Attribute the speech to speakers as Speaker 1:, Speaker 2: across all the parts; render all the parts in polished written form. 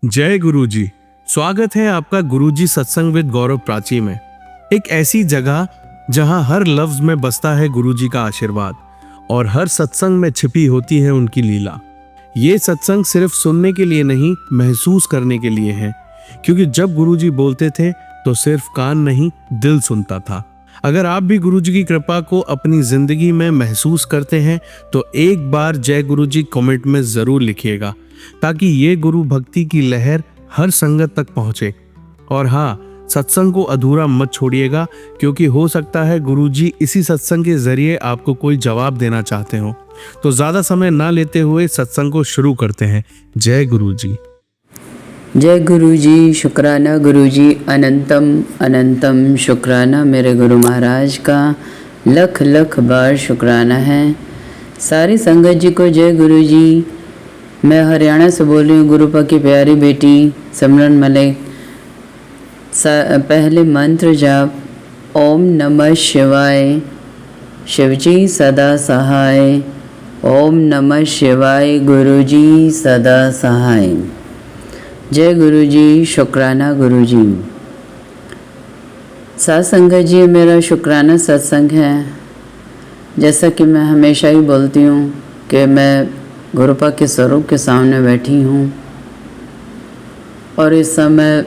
Speaker 1: जय गुरुजी। स्वागत है आपका गुरुजी सत्संग विद गौरव प्राची में। एक ऐसी जगह जहां हर लफ्ज में बसता है गुरुजी का आशीर्वाद और हर सत्संग में छिपी होती है उनकी लीला। ये सत्संग सिर्फ सुनने के लिए नहीं, महसूस करने के लिए है, क्योंकि जब गुरुजी बोलते थे तो सिर्फ कान नहीं, दिल सुनता था। अगर आप भी गुरुजी की कृपा को अपनी जिंदगी में महसूस करते हैं तो एक बार जय गुरुजी कमेंट में जरूर लिखिएगा, ताकि ये गुरु भक्ति की लहर हर संगत तक पहुंचे। और हाँ, सत्संग को अधूरा मत छोड़िएगा, क्योंकि हो सकता है गुरुजी इसी सत्संग के जरिए आपको कोई जवाब देना चाहते हो। तो ज्यादा समय ना लेते हुए सत्संग को शुरू करते हैं। जय गुरुजी।
Speaker 2: जय गुरुजी। शुक्राना गुरुजी, अनंतम अनंतम शुक्राना मेरे गुरु महाराज का लख लख बार शुक्राना है। सारी संगत जी को जय गुरुजी। मैं हरियाणा से बोल रही हूँ, गुरुपा की प्यारी बेटी सिमरन मलिक। पहले मंत्र जाप, ओम नमः शिवाय, शिवजी सदा सहाय। ओम नमः शिवाय, गुरुजी सदा सहाय। जय गुरुजी। शुक्राना गुरुजी। सत्संग जी मेरा शुक्राना सत्संग है। जैसा कि मैं हमेशा ही बोलती हूँ कि मैं गुरुपा के स्वरूप के सामने बैठी हूँ और इस समय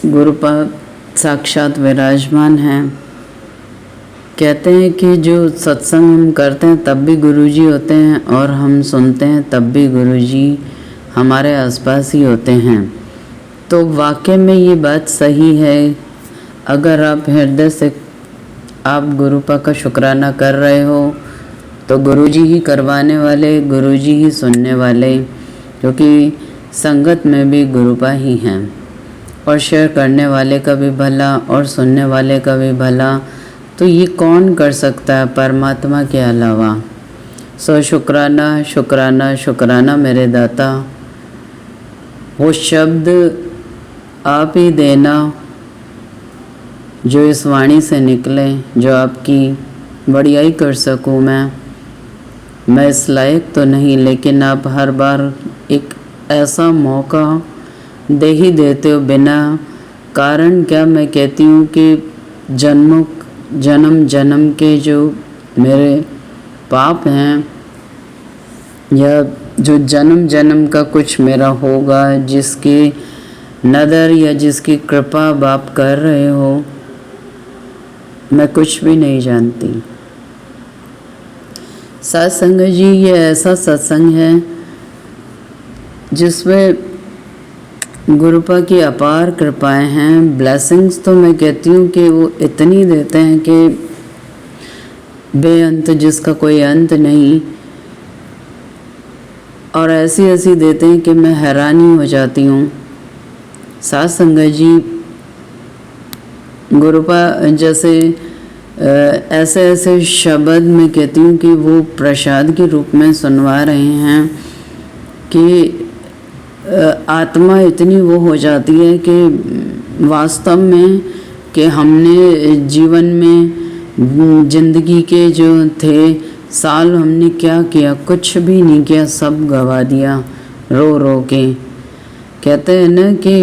Speaker 2: गुरुपा साक्षात विराजमान हैं। कहते हैं कि जो सत्संग हम करते हैं तब भी गुरुजी होते हैं और हम सुनते हैं तब भी गुरुजी हमारे आसपास ही होते हैं। तो वाकई में ये बात सही है। अगर आप हृदय से आप गुरुपा का शुक्राना कर रहे हो तो गुरुजी ही करवाने वाले, गुरुजी ही सुनने वाले, क्योंकि संगत में भी गुरुपा ही हैं। और शेयर करने वाले का भी भला और सुनने वाले का भी भला तो ये कौन कर सकता है परमात्मा के अलावा। सो शुक्राना शुक्राना शुक्राना मेरे दाता। वो शब्द आप ही देना जो इस वाणी से निकले, जो आपकी बढ़ियाई कर सकूं। मैं इस लायक तो नहीं, लेकिन आप हर बार एक ऐसा मौका दे ही देते हो बिना कारण। क्या मैं कहती हूँ कि जन्म जन्म के जो मेरे पाप हैं या जो जन्म जन्म का कुछ मेरा होगा, जिसकी नदर या जिसकी कृपा आप कर रहे हो, मैं कुछ भी नहीं जानती। सत्संग जी ये ऐसा सत्संग है जिसमें गुरुपा की अपार कृपाएं हैं। ब्लेसिंग्स तो मैं कहती हूँ कि वो इतनी देते हैं कि बेअंत, जिसका कोई अंत नहीं। और ऐसी ऐसी देते हैं कि मैं हैरानी हो जाती हूँ। सत्संग जी गुरुपा जैसे ऐसे ऐसे शब्द मैं कहती हूँ कि वो प्रसाद के रूप में सुनवा रहे हैं कि आत्मा इतनी वो हो जाती है कि वास्तव में कि हमने जीवन में जिंदगी के जो थे साल हमने क्या किया, कुछ भी नहीं किया, सब गवा दिया रो रो के। कहते हैं ना कि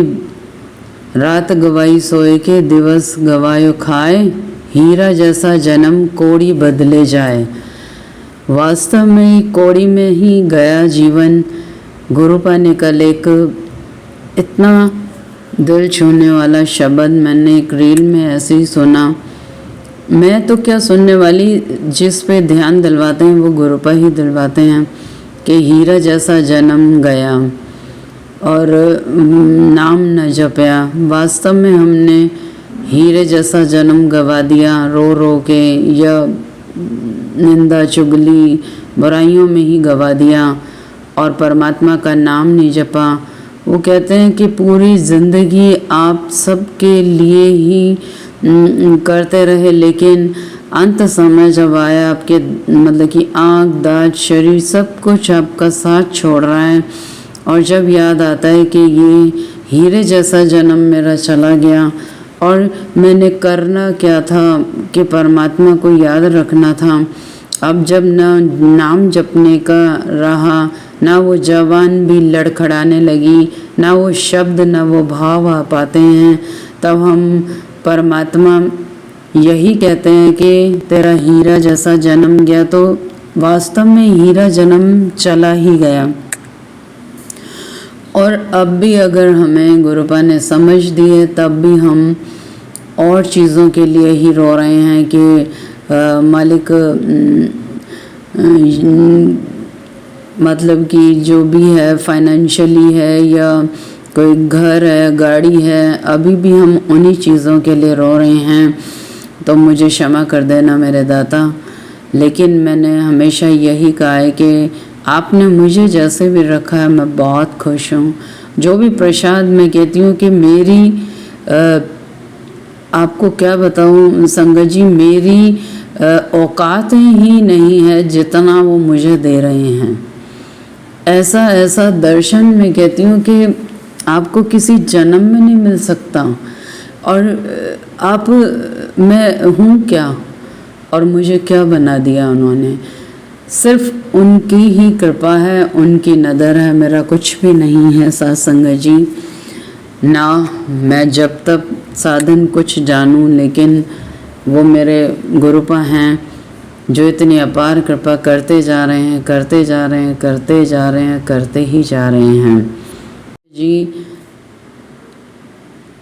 Speaker 2: रात गवाई सोए के, दिवस गवायो खाए, हीरा जैसा जन्म कोड़ी बदले जाए। वास्तव में कोड़ी में ही गया जीवन। गुरुपा ने कल एक इतना दिल छूने वाला शब्द मैंने एक रील में ऐसे ही सुना। मैं तो क्या सुनने वाली, जिस पे ध्यान दिलवाते हैं वो गुरुपा ही दिलवाते हैं कि हीरा जैसा जन्म गया और नाम न जपया। वास्तव में हमने हीरे जैसा जन्म गवा दिया रो रो के, या निंदा चुगली बुराइयों में ही गवा दिया और परमात्मा का नाम नहीं जपा। वो कहते हैं कि पूरी ज़िंदगी आप सबके लिए ही करते रहे, लेकिन अंत समय जब आया आपके मतलब कि आँख दाँत शरीर सब कुछ आपका साथ छोड़ रहा है, और जब याद आता है कि ये हीरे जैसा जन्म मेरा चला गया और मैंने करना क्या था कि परमात्मा को याद रखना था। अब जब नाम जपने का रहा, ना वो जवान भी लड़खड़ाने लगी, ना वो शब्द ना वो भाव आ पाते हैं, तब हम परमात्मा यही कहते हैं कि तेरा हीरा जैसा जन्म गया, तो वास्तव में हीरा जन्म चला ही गया। और अब भी अगर हमें गुरुपा ने समझ दी है, तब भी हम और चीज़ों के लिए ही रो रहे हैं कि मालिक मतलब कि जो भी है फाइनेंशियली है या कोई घर है, गाड़ी है, अभी भी हम उन्हीं चीज़ों के लिए रो रहे हैं। तो मुझे क्षमा कर देना मेरे दाता, लेकिन मैंने हमेशा यही कहा है कि आपने मुझे जैसे भी रखा है मैं बहुत खुश हूँ। जो भी प्रसाद मैं कहती हूँ कि मेरी आपको क्या बताऊँ संगत जी, मेरी औकात ही नहीं है जितना वो मुझे दे रहे हैं। ऐसा ऐसा दर्शन मैं कहती हूँ कि आपको किसी जन्म में नहीं मिल सकता। और आप मैं हूँ क्या और मुझे क्या बना दिया उन्होंने, सिर्फ उनकी ही कृपा है, उनकी नज़र है, मेरा कुछ भी नहीं है साथ संगत जी। ना मैं जब तक साधन कुछ जानूं, लेकिन वो मेरे गुरुपा हैं जो इतनी अपार कृपा करते जा रहे हैं, करते जा रहे हैं, करते जा रहे हैं, करते ही जा रहे हैं जी।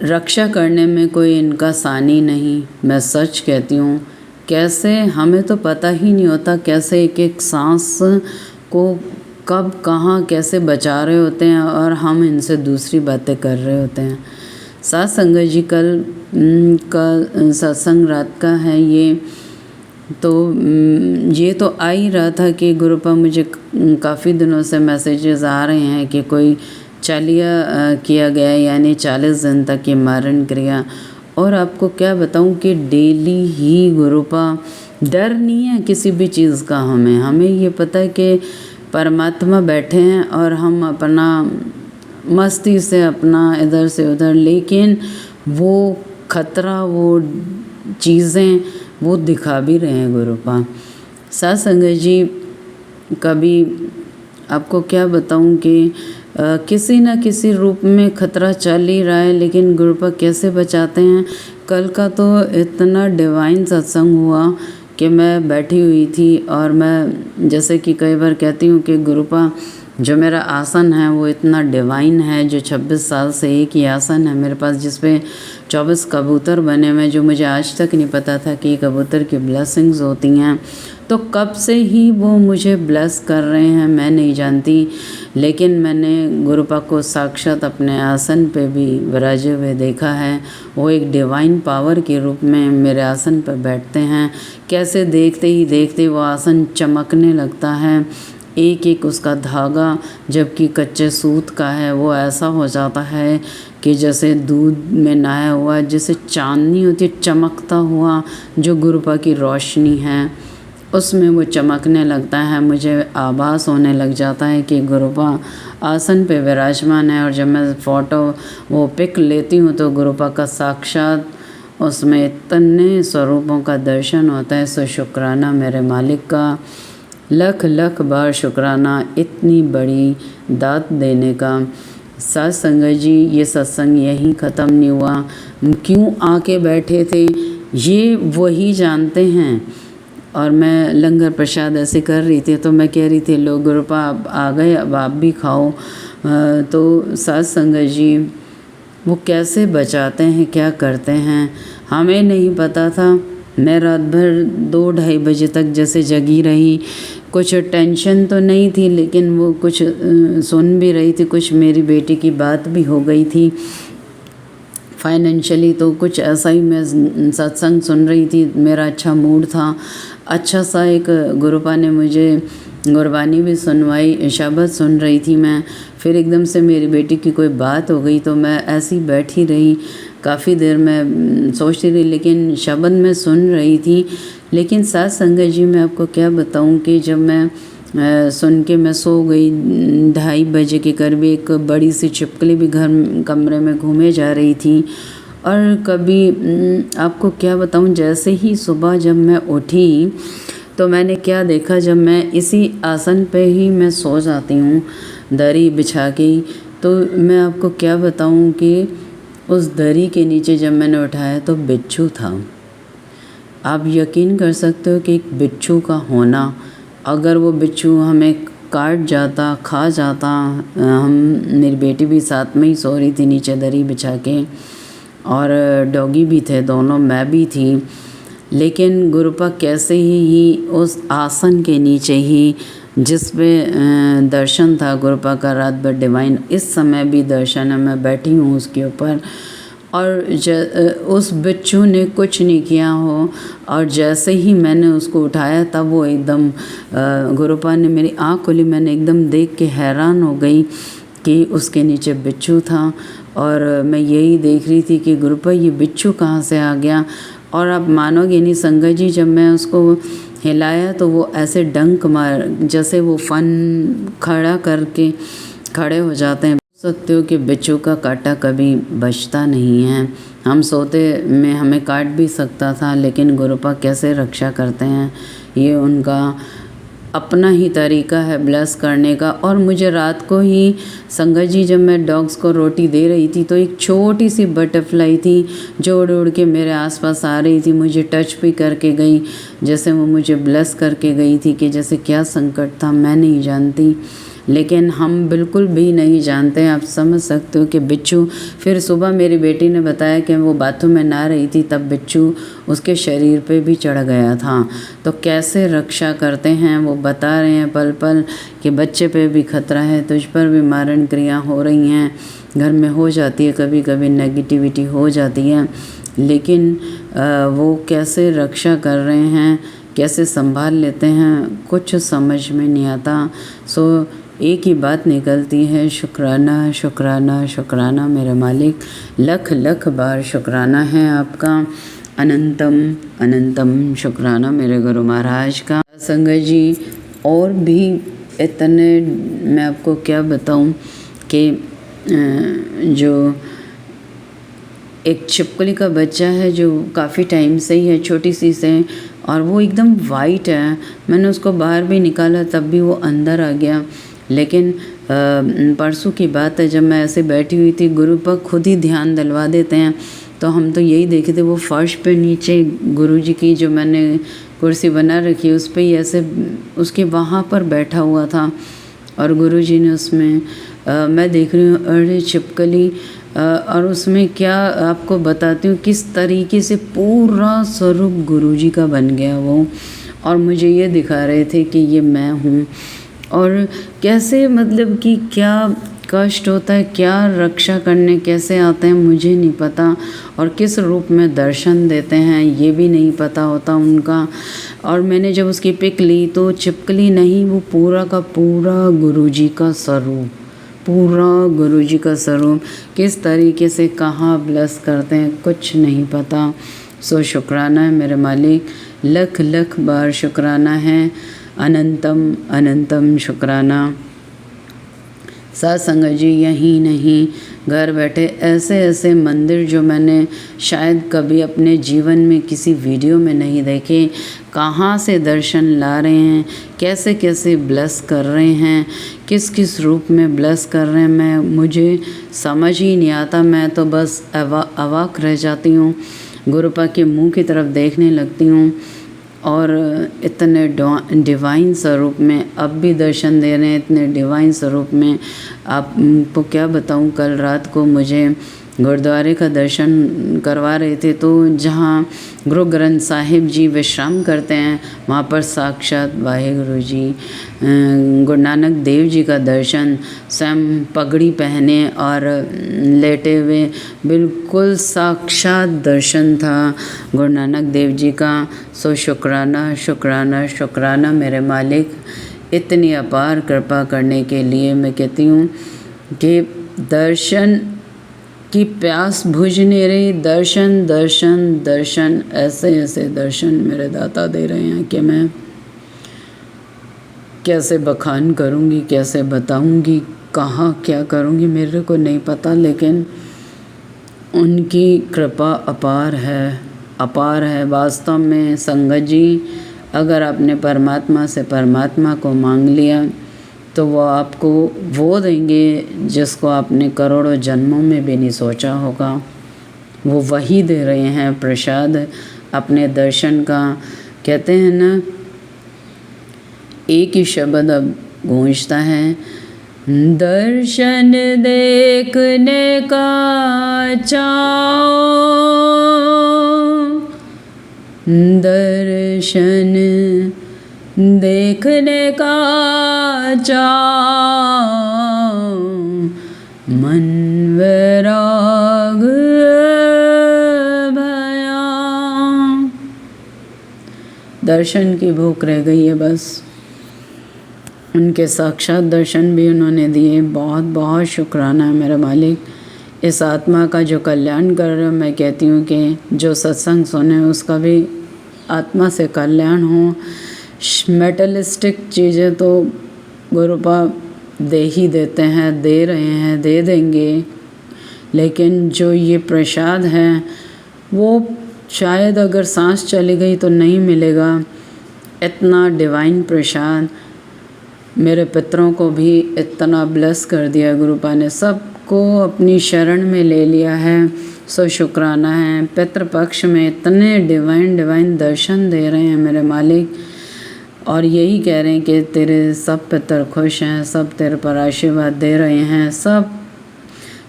Speaker 2: रक्षा करने में कोई इनका सानी नहीं, मैं सच कहती हूँ। कैसे हमें तो पता ही नहीं होता कैसे एक एक सांस को कब कहाँ कैसे बचा रहे होते हैं, और हम इनसे दूसरी बातें कर रहे होते हैं। साथ संगत जी कल का सत्संग रात का है ये, तो ये तो आ ही रहा था कि गुरुपा मुझे काफ़ी दिनों से मैसेजेस आ रहे हैं कि कोई चालिया किया गया, यानी 40 दिन तक की मारण क्रिया। और आपको क्या बताऊं कि डेली ही गुरुपा, डर नहीं है किसी भी चीज़ का, हमें ये पता है कि परमात्मा बैठे हैं और हम अपना मस्ती से अपना इधर से उधर, लेकिन वो खतरा, वो चीज़ें वो दिखा भी रहे हैं गुरुपा। साथ संगत जी कभी आपको क्या बताऊं कि किसी न किसी रूप में खतरा चल ही रहा है, लेकिन गुरुपा कैसे बचाते हैं। कल का तो इतना डिवाइन सत्संग हुआ कि मैं बैठी हुई थी, और मैं जैसे कि कई बार कहती हूँ कि गुरुपा जो मेरा आसन है वो इतना डिवाइन है, जो 26 साल से एक ही आसन है मेरे पास, जिस पे 24 कबूतर बने हुए, जो मुझे आज तक नहीं पता था कि कबूतर की ब्लेसिंग्स होती हैं। तो कब से ही वो मुझे ब्लेस कर रहे हैं मैं नहीं जानती, लेकिन मैंने गुरुपा को साक्षात अपने आसन पे भी विराजे हुए देखा है। वो एक डिवाइन पावर के रूप में मेरे आसन पर बैठते हैं। कैसे देखते ही देखते वो आसन चमकने लगता है, एक एक उसका धागा जबकि कच्चे सूत का है वो ऐसा हो जाता है कि जैसे दूध में नहाया हुआ, जैसे चांदनी होती है चमकता हुआ, जो गुरुपा की रोशनी है उसमें वो चमकने लगता है। मुझे आभास होने लग जाता है कि गुरुपा आसन पे विराजमान है। और जब मैं फ़ोटो वो पिक लेती हूँ तो गुरुपा का साक्षात उसमें इतने स्वरूपों का दर्शन होता है। सो शुक्राना मेरे मालिक का, लख लख बार शुक्राना इतनी बड़ी दात देने का। साथ संगत जी ये सत्संग यहीं ख़त्म नहीं हुआ, क्यों आके बैठे थे ये वही जानते हैं। और मैं लंगर प्रसाद ऐसे कर रही थी तो मैं कह रही थी लोग गुरुपा आप आ गए, अब आप भी खाओ। तो साथ संगत जी वो कैसे बचाते हैं, क्या करते हैं हमें नहीं पता था। मैं रात भर 2-2:30 बजे तक जैसे जगी रही, कुछ टेंशन तो नहीं थी लेकिन वो कुछ सुन भी रही थी, कुछ मेरी बेटी की बात भी हो गई थी फाइनेंशियली, तो कुछ ऐसा ही मैं सत्संग सुन रही थी, मेरा अच्छा मूड था। अच्छा सा एक गुरुपा ने मुझे गुरबानी भी सुनवाई, शब्द सुन रही थी मैं। फिर एकदम से मेरी बेटी की कोई बात हो गई तो मैं ऐसी बैठी रही, काफ़ी देर मैं सोचती रही लेकिन शब्द में सुन रही थी। लेकिन साथ संगत जी मैं आपको क्या बताऊं कि जब मैं सुन के मैं सो गई, 2:30 बजे के करीब एक बड़ी सी छिपकली भी कमरे में घूमे जा रही थी। और कभी आपको क्या बताऊं, जैसे ही सुबह जब मैं उठी तो मैंने क्या देखा, जब मैं इसी आसन पे ही मैं सो जाती हूँ दरी बिछा के, तो मैं आपको क्या बताऊं कि उस दरी के नीचे जब मैंने उठाया तो बिच्छू था। आप यकीन कर सकते हो कि एक बिच्छू का होना, अगर वो बिच्छू हमें काट जाता, खा जाता, हम मेरी बेटी भी साथ में ही सो रही थी नीचे दरी बिछा के, और डॉगी भी थे दोनों, मैं भी थी, लेकिन गुरुपा कैसे ही उस आसन के नीचे ही जिस पे दर्शन था गुरुपा का रात भर डिवाइन, इस समय भी दर्शन है, मैं बैठी हूँ उसके ऊपर, और उस बिच्छू ने कुछ नहीं किया हो, और जैसे ही मैंने उसको उठाया तब वो एकदम गुरुपा ने मेरी आँख खोली, मैंने एकदम देख के हैरान हो गई कि उसके नीचे बिच्छू था, और मैं यही देख रही थी कि गुरुपा ये बिच्छू कहाँ से आ गया। और आप मानोगे नहीं संगत जी, जब मैं उसको हिलाया तो वो ऐसे डंक मार, जैसे वो फन खड़ा करके खड़े हो जाते हैं। सकते हो कि बिच्छू का काटा कभी बचता नहीं है। हम सोते में हमें काट भी सकता था, लेकिन गुरुपा कैसे रक्षा करते हैं, ये उनका अपना ही तरीका है ब्लेस करने का। और मुझे रात को ही संगत जी, जब मैं डॉग्स को रोटी दे रही थी तो एक छोटी सी बटरफ्लाई थी जो उड़ उड़ के मेरे आसपास आ रही थी, मुझे टच भी करके गई, जैसे वो मुझे ब्लेस करके गई थी कि जैसे क्या संकट था मैं नहीं जानती, लेकिन हम बिल्कुल भी नहीं जानते। आप समझ सकते हो कि बिच्छू, फिर सुबह मेरी बेटी ने बताया कि वो बाथरूम में नहा रही थी तब बिच्छू उसके शरीर पे भी चढ़ गया था। तो कैसे रक्षा करते हैं वो बता रहे हैं पल पल कि बच्चे पे भी खतरा है, तुझ पर भी मारण क्रिया हो रही हैं, घर में हो जाती है, कभी कभी नेगेटिविटी हो जाती है, लेकिन वो कैसे रक्षा कर रहे हैं, कैसे संभाल लेते हैं, कुछ समझ में नहीं आता। सो एक ही बात निकलती है, शुक्राना शुक्राना शुक्राना मेरे मालिक, लख लख बार शुक्राना है आपका, अनंतम अनंतम शुक्राना मेरे गुरु महाराज का। संगत जी और भी इतने, मैं आपको क्या बताऊं कि जो एक छिपकली का बच्चा है जो काफ़ी टाइम से ही है, छोटी सी से, और वो एकदम वाइट है, मैंने उसको बाहर भी निकाला तब भी वो अंदर आ गया। लेकिन परसों की बात है, जब मैं ऐसे बैठी हुई थी, गुरु पर खुद ही ध्यान दिलवा देते हैं, तो हम तो यही देखे थे, वो फर्श पे नीचे गुरुजी की जो मैंने कुर्सी बना रखी है उस पर ही ऐसे उसके वहाँ पर बैठा हुआ था, और गुरुजी ने उसमें मैं देख रही हूँ अरे छिपकली, और उसमें क्या आपको बताती हूँ किस तरीके से पूरा स्वरूप गुरुजी का बन गया वो, और मुझे ये दिखा रहे थे कि ये मैं हूँ, और कैसे मतलब कि क्या कष्ट होता है, क्या रक्षा करने कैसे आते हैं मुझे नहीं पता, और किस रूप में दर्शन देते हैं ये भी नहीं पता होता उनका। और मैंने जब उसकी पिक ली तो छिपकली नहीं, वो पूरा का पूरा गुरुजी का स्वरूप, पूरा गुरुजी का स्वरूप, किस तरीके से कहाँ ब्लेस करते हैं कुछ नहीं पता। सो शुक्राना है मेरे मालिक, लख लख बार शुक्राना है, अनंतम अनंतम शुक्राना। साथ संगत जी यही नहीं, घर बैठे ऐसे ऐसे मंदिर जो मैंने शायद कभी अपने जीवन में किसी वीडियो में नहीं देखे, कहाँ से दर्शन ला रहे हैं, कैसे कैसे ब्लेस कर रहे हैं, किस किस रूप में ब्लेस कर रहे हैं, मैं मुझे समझ ही नहीं आता। मैं तो बस अवाक रह जाती हूँ, गुरुपा के मुँह की तरफ देखने लगती हूँ, और इतने डिवाइन स्वरूप में अब भी दर्शन दे रहे हैं, इतने डिवाइन स्वरूप में। आपको क्या बताऊं, कल रात को मुझे गुरुद्वारे का दर्शन करवा रहे थे, तो जहाँ गुरु ग्रंथ साहिब जी विश्राम करते हैं वहाँ पर साक्षात वाहेगुरु जी, गुरु नानक देव जी का दर्शन, स्वयं पगड़ी पहने और लेटे हुए, बिल्कुल साक्षात दर्शन था गुरु नानक देव जी का। सो शुक्राना शुक्राना शुक्राना मेरे मालिक, इतनी अपार कृपा करने के लिए। मैं कहती हूँ कि दर्शन की प्यास बुझने रही, दर्शन दर्शन दर्शन, ऐसे ऐसे दर्शन मेरे दाता दे रहे हैं कि मैं कैसे बखान करूँगी, कैसे बताऊँगी, कहाँ क्या करूँगी मेरे को नहीं पता, लेकिन उनकी कृपा अपार है, अपार है वास्तव में। संगत जी अगर आपने परमात्मा से परमात्मा को मांग लिया तो वो आपको वो देंगे जिसको आपने करोड़ों जन्मों में भी नहीं सोचा होगा। वो वही दे रहे हैं प्रसाद अपने दर्शन का। कहते हैं ना, एक ही शब्द अब गूंजता है, दर्शन देखने का चाओ, दर्शन देखने का चाओ, मन वैराग भया। दर्शन की भूख रह गई है बस। उनके साक्षात दर्शन भी उन्होंने दिए। बहुत बहुत शुक्राना है मेरे मालिक, इस आत्मा का जो कल्याण कर रहे हो। मैं कहती हूँ कि जो सत्संग सुने उसका भी आत्मा से कल्याण हो। मेटलिस्टिक चीज़ें तो गुरुपा दे ही देते हैं, दे रहे हैं, दे देंगे, लेकिन जो ये प्रसाद है वो शायद अगर सांस चली गई तो नहीं मिलेगा। इतना डिवाइन प्रसाद मेरे पितरों को भी इतना ब्लेस कर दिया गुरुपा ने, सबको अपनी शरण में ले लिया है। सो शुक्राना है। पितृपक्ष में इतने डिवाइन दर्शन दे रहे हैं मेरे मालिक, और यही कह रहे हैं कि तेरे सब पितर खुश हैं, सब तेरे पर आशीर्वाद दे रहे हैं, सब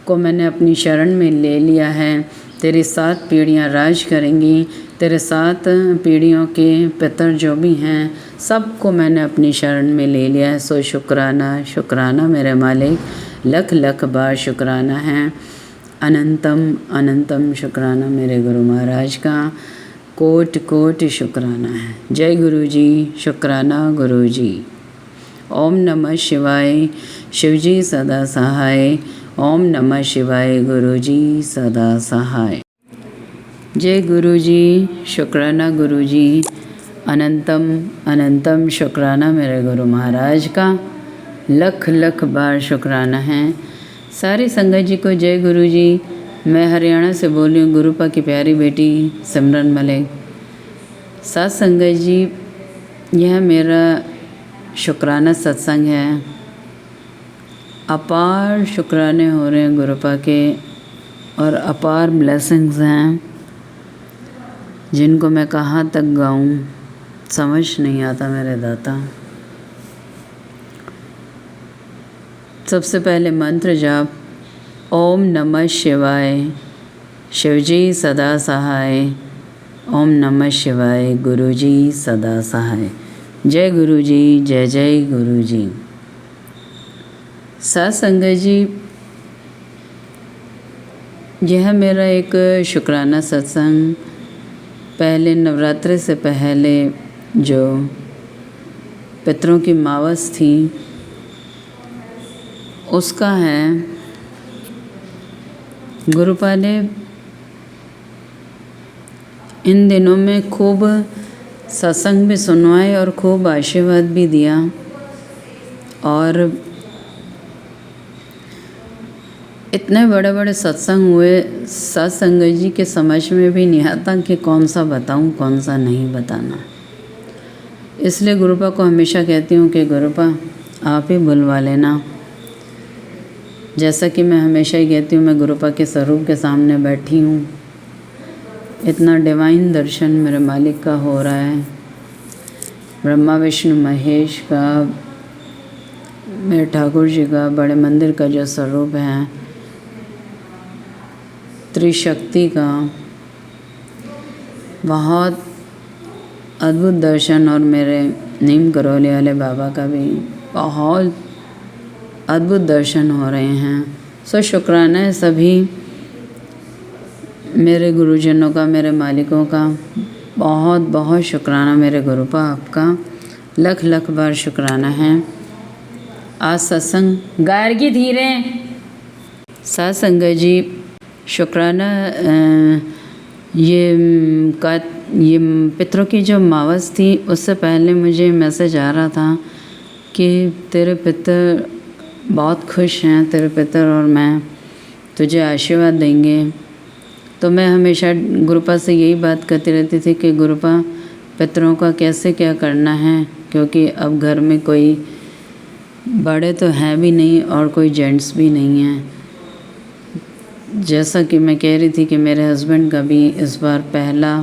Speaker 2: को मैंने अपनी शरण में ले लिया है। तेरी 7 पीढ़ियाँ राज करेंगी, तेरे 7 पीढ़ियों के पितर जो भी हैं सबको मैंने अपनी शरण में ले लिया है। सो शुक्राना मेरे मालिक, लख लख बार शुक्राना है। अनंतम शुक्राना मेरे गुरु महाराज का, कोटि शुक्राना है। जय गुरु जी, शुक्राना गुरु जी। ओम नमः शिवाय, शिवजी सदा सहाय। ओम नमः शिवाय, गुरु जी सदा सहाय। जय गुरु जी, शुक्राना गुरु जी। अनंतम शुक्राना मेरे गुरु महाराज का, लख लख बार शुक्राना है। सारी संगत जी को जय गुरु जी। मैं हरियाणा से बोल रही हूँ, गुरुपा की प्यारी बेटी सिमरन मलिक। साथ संगत जी, यह मेरा शुक्राना सत्संग है। अपार शुक्राने हो रहे हैं गुरुपा के, और अपार ब्लेसिंग्स हैं जिनको मैं कहाँ तक गाऊँ समझ नहीं आता मेरे दाता। सबसे पहले मंत्र जाप, ओम नमः शिवाय, शिवजी सदा सहाय। ओम नमः शिवाय, गुरुजी सदा सहाय। जय गुरु जी, जय गुरु जी। साथ संगत जी, यह मेरा एक शुक्राना सत्संग पहले नवरात्रि से पहले जो पितरों की मावस थी उसका है। गुरुपा ने इन दिनों में खूब सत्संग भी सुनवाए और खूब आशीर्वाद भी दिया, और इतने बड़े बड़े सत्संग हुए, सत्संग जी के समझ में भी नहीं आता कि कौन सा बताऊं कौन सा नहीं बताना। इसलिए गुरुपा को हमेशा कहती हूँ कि गुरुपा आप ही बुलवा लेना। जैसा कि मैं हमेशा ही कहती हूँ, मैं गुरुपा के स्वरूप के सामने बैठी हूँ। इतना डिवाइन दर्शन मेरे मालिक का हो रहा है, ब्रह्मा विष्णु महेश का, मेरे ठाकुर जी का, बड़े मंदिर का जो स्वरूप है, त्रिशक्ति का, बहुत अद्भुत दर्शन, और मेरे नीम करौली वाले बाबा का भी बहुत अद्भुत दर्शन हो रहे हैं। सो शुक्राना है सभी मेरे गुरुजनों का, मेरे मालिकों का। बहुत बहुत शुक्राना मेरे गुरुपा आपका, लख लख बार शुक्राना है। आज सत्संग गार्गी धीरे साथ संगत जी, शुक्राना। ये पितरों की जो मावस थी उससे पहले मुझे मैसेज आ रहा था कि तेरे पितर बहुत खुश हैं, तेरे पितर और मैं तुझे आशीर्वाद देंगे। तो मैं हमेशा गुरुपा से यही बात करती रहती थी कि गुरुपा पितरों का कैसे क्या करना है, क्योंकि अब घर में कोई बड़े तो हैं भी नहीं और कोई जेंट्स भी नहीं हैं। जैसा कि मैं कह रही थी कि मेरे हस्बैंड का भी इस बार पहला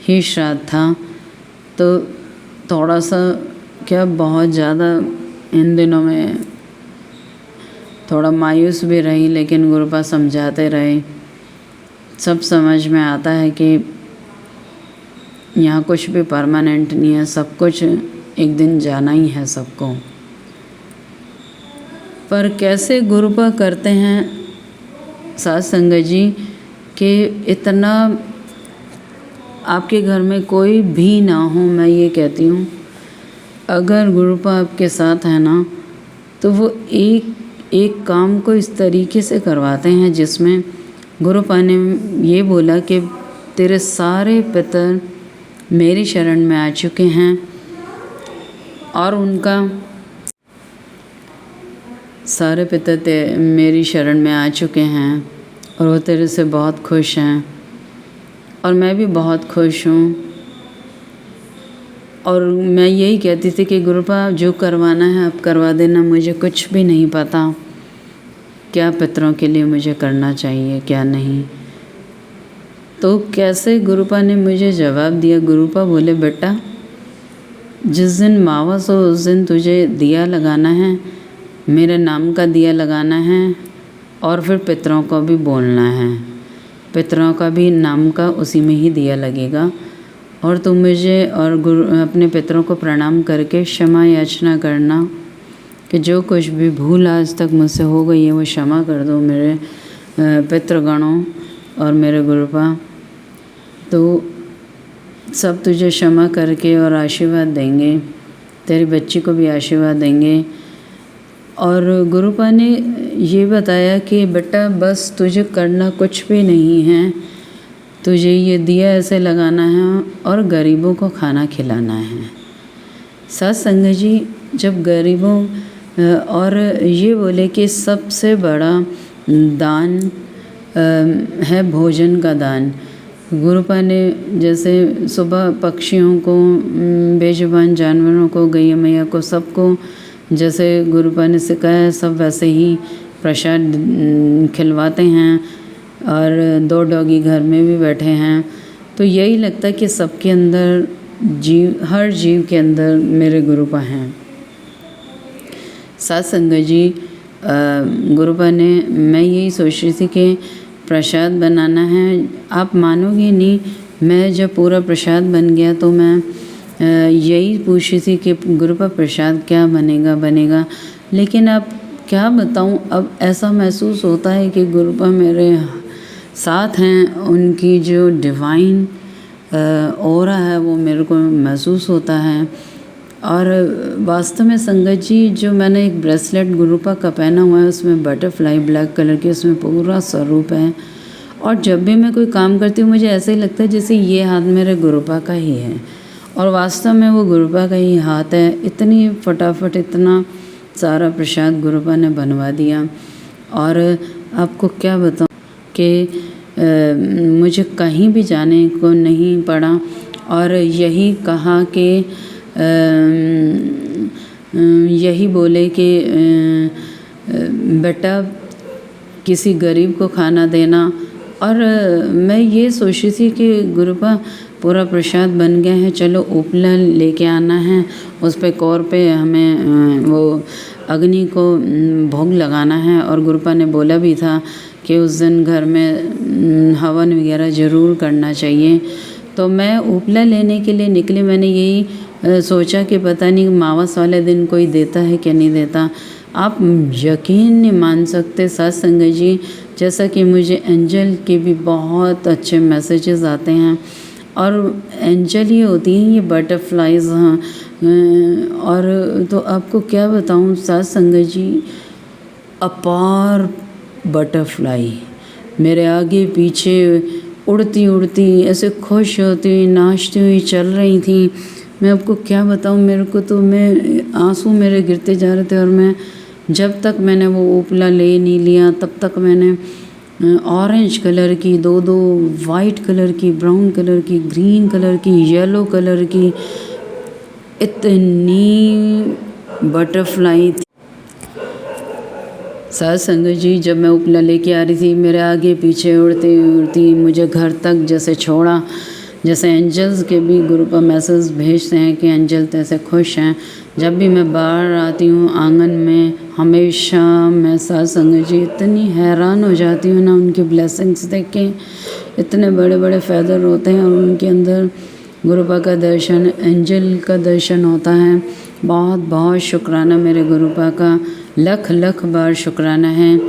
Speaker 2: ही श्राद्ध था, तो थोड़ा सा क्या बहुत ज़्यादा इन दिनों में थोड़ा मायूस भी रही, लेकिन गुरुपा समझाते रहे। सब समझ में आता है कि यहाँ कुछ भी परमानेंट नहीं है, सब कुछ एक दिन जाना ही है सबको। पर कैसे गुरुपा करते हैं साथ संगत जी कि इतना आपके घर में कोई भी ना हो, मैं ये कहती हूँ अगर गुरुपा आपके साथ है ना, तो वो एक काम को इस तरीके से करवाते हैं जिसमें गुरुपा ने ये बोला कि तेरे सारे पितर मेरी शरण में आ चुके हैं और उनका सारे पितर मेरी शरण में आ चुके हैं और वो तेरे से बहुत खुश हैं और मैं भी बहुत खुश हूँ। और मैं यही कहती थी कि गुरुपा जो करवाना है आप करवा देना, मुझे कुछ भी नहीं पता क्या पितरों के लिए मुझे करना चाहिए क्या नहीं। तो कैसे गुरुपा ने मुझे जवाब दिया। गुरुपा बोले बेटा जिस दिन मावस हो उस दिन तुझे दिया लगाना है, मेरे नाम का दिया लगाना है और फिर पितरों को भी बोलना है। पितरों का भी नाम का उसी में ही दिया लगेगा और तुम मुझे और अपने पितरों को प्रणाम करके क्षमा याचना करना कि जो कुछ भी भूल आज तक मुझसे हो गई है वो क्षमा कर दो मेरे पितृगणों और मेरे गुरुपा। तो सब तुझे क्षमा करके और आशीर्वाद देंगे, तेरी बच्ची को भी आशीर्वाद देंगे। और गुरुपा ने ये बताया कि बेटा बस तुझे करना कुछ भी नहीं है, तुझे ये दिया ऐसे लगाना है और गरीबों को खाना खिलाना है। साथ संगत जी जब गरीबों और ये बोले कि सबसे बड़ा दान है भोजन का दान। गुरुपा ने जैसे सुबह पक्षियों को, बेजुबान जानवरों को, गैया मैया को, सबको जैसे गुरुपा ने सिखाया सब वैसे ही प्रसाद खिलवाते हैं और 2 डॉगी घर में भी बैठे हैं। तो यही लगता है कि सबके अंदर जीव, हर जीव के अंदर मेरे गुरुपा हैं। साथ संगत जी गुरुपा ने, मैं यही सोच रही थी कि प्रसाद बनाना है। आप मानोगे नहीं, मैं जब पूरा प्रसाद बन गया तो मैं यही पूछ रही थी कि गुरुपा प्रसाद क्या बनेगा। लेकिन अब क्या बताऊं, अब ऐसा महसूस होता है कि गुरुपा मेरे साथ हैं, उनकी जो डिवाइन ऑरा है वो मेरे को महसूस होता है। और वास्तव में संगत जी जो मैंने एक ब्रेसलेट गुरुपा का पहना हुआ है उसमें बटरफ्लाई ब्लैक कलर की, उसमें पूरा स्वरूप है। और जब भी मैं कोई काम करती हूँ मुझे ऐसे ही लगता है जैसे ये हाथ मेरे गुरुपा का ही है और वास्तव में वो गुरुपा का ही हाथ है। इतनी फटाफट इतना सारा प्रसाद गुरुपा ने बनवा दिया। और आपको क्या बताऊँ कि मुझे कहीं भी जाने को नहीं पड़ा और यही कहा कि यही बोले कि बेटा किसी गरीब को खाना देना। और मैं ये सोच रही थी कि गुरुपा पूरा प्रसाद बन गया है, चलो उपला लेके आना है, उस पे कौर पे हमें वो अग्नि को भोग लगाना है। और गुरुपा ने बोला भी था कि उस दिन घर में हवन वगैरह ज़रूर करना चाहिए। तो मैं उपला लेने के लिए निकली। मैंने यही सोचा कि पता नहीं मावस वाले दिन कोई देता है कि नहीं देता। आप यकीन नहीं मान सकते साथ संगत जी, जैसा कि मुझे एंजल के भी बहुत अच्छे मैसेजेस आते हैं और एंजल ही होती हैं ये बटरफ्लाइज। हाँ, और तो आपको क्या बताऊं साथ संगत जी, अपार बटरफ्लाई मेरे आगे पीछे उड़ती उड़ती ऐसे खुश होती हुई नाचती हुई चल रही थी। मैं आपको क्या बताऊं, मेरे को तो आंसू मेरे गिरते जा रहे थे। और मैं जब तक मैंने वो उपला ले नहीं लिया तब तक मैंने ऑरेंज कलर की, 2 वाइट कलर की, ब्राउन कलर की, ग्रीन कलर की, येलो कलर की, इतनी बटरफ्लाई साथ संगत जी, जब मैं उपला लेके आ रही थी, मेरे आगे पीछे उड़ती उड़ती मुझे घर तक जैसे छोड़ा, जैसे एंजल्स के भी गुरु पर मैसेज भेजते हैं कि एंजल तैसे खुश हैं। जब भी मैं बाहर आती हूँ आंगन में, हमेशा मैं साथ संगत जी इतनी हैरान हो जाती हूँ ना उनकी ब्लेसिंग्स देख के। इतने बड़े बड़े फैदर होते हैं और उनके अंदर गुरुपा का दर्शन, एंजल का दर्शन होता है। बहुत बहुत शुक्राना मेरे गुरुपा का, लख लख बार शुक्राना है।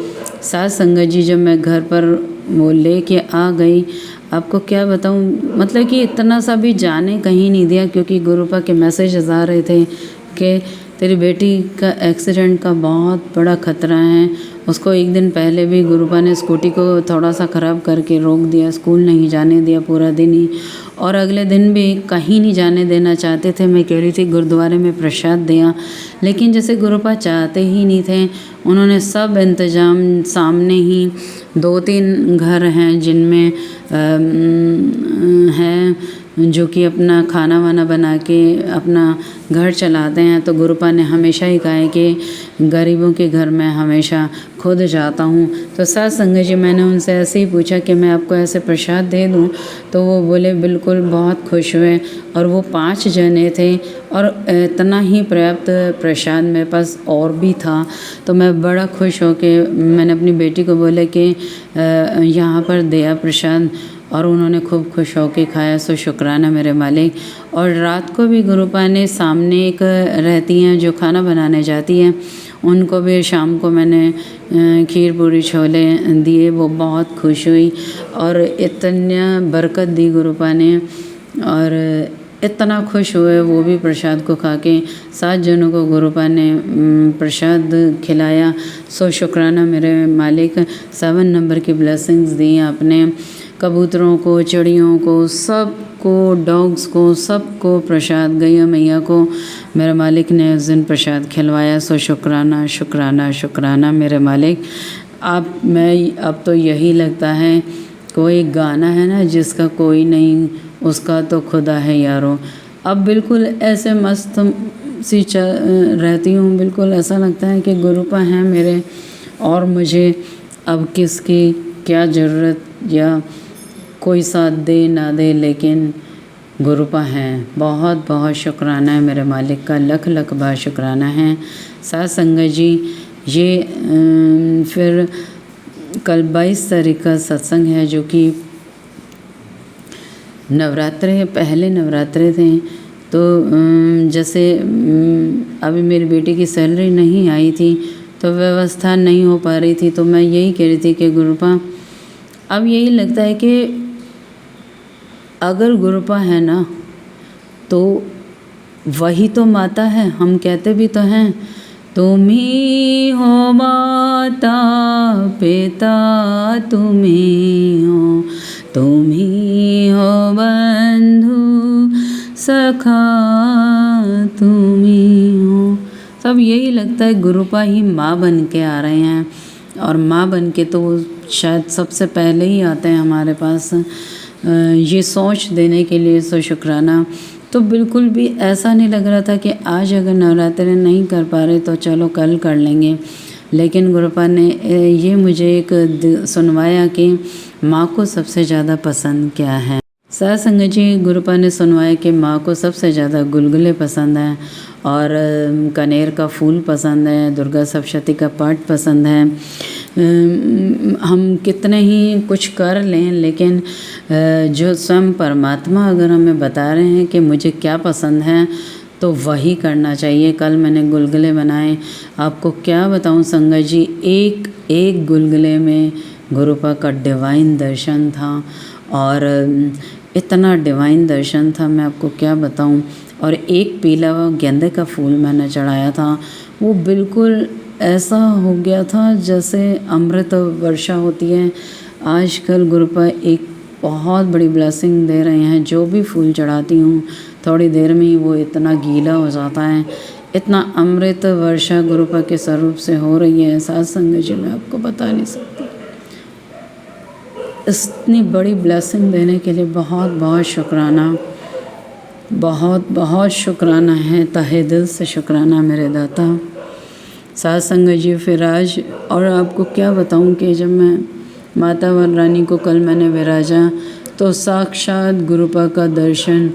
Speaker 2: साथ संगत जी, जब मैं घर पर वो लेके आ गई, आपको क्या बताऊं, मतलब कि इतना सा भी जाने कहीं नहीं दिया, क्योंकि गुरुपा के मैसेजेस आ रहे थे कि तेरी बेटी का एक्सीडेंट का बहुत बड़ा खतरा है। उसको एक दिन पहले भी गुरुपा ने स्कूटी को थोड़ा सा ख़राब करके रोक दिया, स्कूल नहीं जाने दिया पूरा दिन ही, और अगले दिन भी कहीं नहीं जाने देना चाहते थे। मैं कह रही थी गुरुद्वारे में प्रसाद दिया, लेकिन जैसे गुरुपा चाहते ही नहीं थे। उन्होंने सब इंतज़ाम, सामने ही 2-3 घर हैं जिनमें हैं जो कि अपना खाना वाना बना के अपना घर चलाते हैं। तो गुरुपा ने हमेशा ही कहा है कि गरीबों के घर में हमेशा खुद जाता हूँ। तो साथ संगत जी, मैंने उनसे ऐसे ही पूछा कि मैं आपको ऐसे प्रसाद दे दूँ, तो वो बोले बिल्कुल, बहुत खुश हुए। और वो 5 जने थे और इतना ही पर्याप्त प्रसाद मेरे पास और भी था। तो मैं बड़ा खुश हो के मैंने अपनी बेटी को बोला कि यहाँ पर दिया प्रसाद, और उन्होंने खूब खुश होकर खाया। सो शुक्राना मेरे मालिक। और रात को भी गुरुपा ने, सामने एक रहती हैं जो खाना बनाने जाती हैं, उनको भी शाम को मैंने खीर पूरी छोले दिए। वो बहुत खुश हुई और इतना बरकत दी गुरुपा ने, और इतना खुश हुए वो भी प्रसाद को खा के। 7 जनों को गुरुपा ने प्रसाद खिलाया। सो शुक्राना मेरे मालिक। 7 नंबर की ब्लेसिंग्स दी आपने, कबूतरों को, चिड़ियों को, सबको, डॉग्स को, सबको प्रसाद, गैया मैया को मेरे मालिक ने उस दिन प्रसाद खिलवाया। सो शुक्राना शुक्राना शुक्राना मेरे मालिक। अब तो यही लगता है, कोई गाना है ना, जिसका कोई नहीं उसका तो खुदा है यारो। अब बिल्कुल ऐसे मस्त सी रहती हूँ, बिल्कुल ऐसा लगता है कि गुरुपा हैं मेरे, और मुझे अब किसकी क्या ज़रूरत या कोई साथ दे ना दे, लेकिन गुरुपा हैं। बहुत बहुत शुक्राना है मेरे मालिक का, लख लख बार शुक्राना है। साथ संगत जी, ये फिर कल 22 तारीख का सत्संग है, जो कि नवरात्रे, पहले नवरात्रे थे। तो जैसे अभी मेरी बेटी की सैलरी नहीं आई थी, तो व्यवस्था नहीं हो पा रही थी। तो मैं यही कह रही थी कि गुरुपा, अब यही लगता है कि अगर गुरुपा है ना, तो वही तो माता है। हम कहते भी तो हैं, तुम ही हो माता पिता, तुम ही हो, तुम ही हो बंधु सखा, तुम ही हो। सब यही लगता है गुरुपा ही माँ बन के आ रहे हैं, और माँ बन के तो शायद सबसे पहले ही आते हैं हमारे पास ये सोच देने के लिए। सो शुक्राना। तो बिल्कुल भी ऐसा नहीं लग रहा था कि आज अगर नवरात्रि नहीं कर पा रहे तो चलो कल कर लेंगे, लेकिन गुरुपा ने ये मुझे एक सुनवाया कि माँ को सबसे ज़्यादा पसंद क्या है। साथ संगत जी, गुरुपा ने सुनवाया कि माँ को सबसे ज़्यादा गुलगुले पसंद हैं, और कनेर का फूल पसंद है, दुर्गा सप्तशती का पाठ पसंद है। हम कितने ही कुछ कर लें, लेकिन जो स्वयं परमात्मा अगर हमें बता रहे हैं कि मुझे क्या पसंद है, तो वही करना चाहिए। कल मैंने गुलगुले बनाए, आपको क्या बताऊं संगत जी, एक एक गुलगुले में गुरुपा का डिवाइन दर्शन था, और इतना डिवाइन दर्शन था, मैं आपको क्या बताऊं। और एक पीला गेंदे का फूल मैंने चढ़ाया था, वो बिल्कुल ऐसा हो गया था जैसे अमृत वर्षा होती है। आजकल गुरुपा एक बहुत बड़ी ब्लेसिंग दे रहे हैं। जो भी फूल चढ़ाती हूँ, थोड़ी देर में ही वो इतना गीला हो जाता है। इतना अमृत वर्षा गुरुपा के स्वरूप से हो रही है। साथ संगत जी, मैं आपको बता नहीं सकती। इतनी बड़ी ब्लेसिंग देने के लिए बहुत बहुत शुक्राना, बहुत बहुत शुक्राना है, तहे दिल से शुक्राना मेरे दाता। साथ संगत जी, फिर आज और आपको क्या बताऊं कि जब मैं माता वर रानी को कल मैंने विराजा तो साक्षात गुरुपा का दर्शन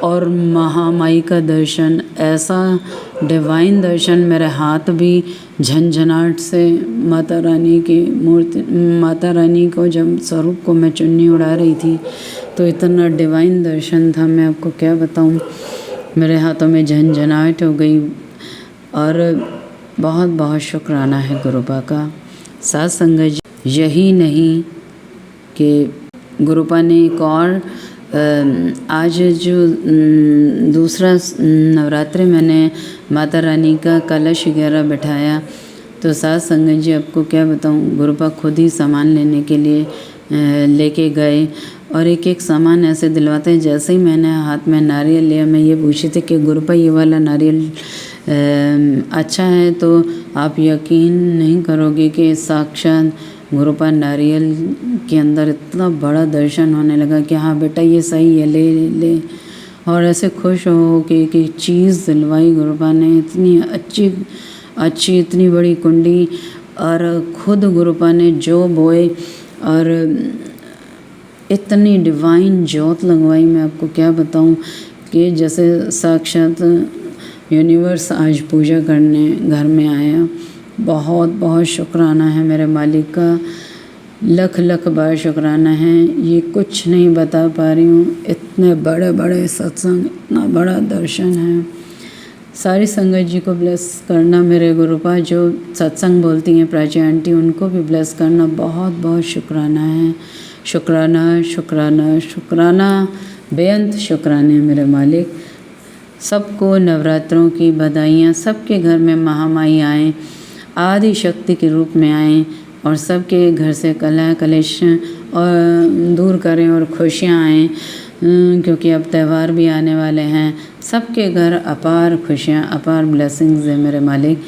Speaker 2: और महामाई का दर्शन, ऐसा डिवाइन दर्शन, मेरे हाथ भी झंझनाहट से माता रानी की मूर्ति, माता रानी को जब स्वरूप को मैं चुन्नी उड़ा रही थी तो इतना डिवाइन दर्शन था, मैं आपको क्या बताऊं। मेरे हाथों में झंझनाहट हो गई। और बहुत बहुत शुक्राना है गुरुपा का। साथ संगत जी, यही नहीं कि गुरुपा ने एक और आज जो दूसरा नवरात्रि मैंने माता रानी का कलश 11 बिठाया, तो साथ संगत जी आपको क्या बताऊं, गुरुपा खुद ही सामान लेने के लिए लेके गए और एक एक सामान ऐसे दिलवाते हैं। जैसे ही मैंने हाथ में नारियल लिया, मैं ये पूछी थी कि गुरुपा ये वाला नारियल अच्छा है, तो आप यकीन नहीं करोगे कि साक्षात गुरुपा नारियल के अंदर इतना बड़ा दर्शन होने लगा कि हाँ बेटा ये सही है, ले ले। और ऐसे खुश हो कि चीज़ दिलवाई गुरुपा ने, इतनी अच्छी इतनी बड़ी कुंडी, और खुद गुरुपा ने जो बोए और इतनी डिवाइन ज्योत लगवाई। मैं आपको क्या बताऊं कि जैसे साक्षात यूनिवर्स आज पूजा करने घर में आया। बहुत बहुत शुक्राना है मेरे मालिक का, लख लख बार शुक्राना है। ये कुछ नहीं बता पा रही हूँ, इतने बड़े बड़े सत्संग, इतना बड़ा दर्शन है। सारी संगत जी को ब्लेस करना, मेरे गुरुपा जो सत्संग बोलती हैं प्राची आंटी, उनको भी ब्लेस करना। बहुत बहुत शुक्राना है, शुक्राना शुक्राना शुक्राना, बेअंत शुक्राने मेरे मालिक। सबको नवरात्रों की बधाइयाँ, सबके घर में महामाई आएँ, आदि शक्ति के रूप में आएँ और सबके घर से कलह कलेश और दूर करें और खुशियाँ आएँ, क्योंकि अब त्यौहार भी आने वाले हैं। सबके घर अपार खुशियाँ, अपार ब्लेसिंग्स है मेरे मालिक।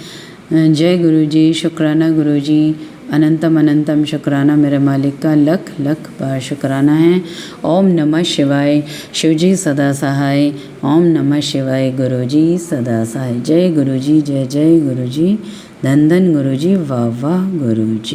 Speaker 2: जय गुरु जी, शुक्राना गुरु जी, अनंतम अनंतम शुक्राना मेरे मालिक का, लख लख बार शुक्राना है। ओम नमः शिवाय, शिव जी सदा सहाय। ओम नमः शिवाय, गुरु जी सदा सहाय। जय गुरु जी, जय जय गुरु जी, धन धन गुरु जी, वाह वाह गुरु जी।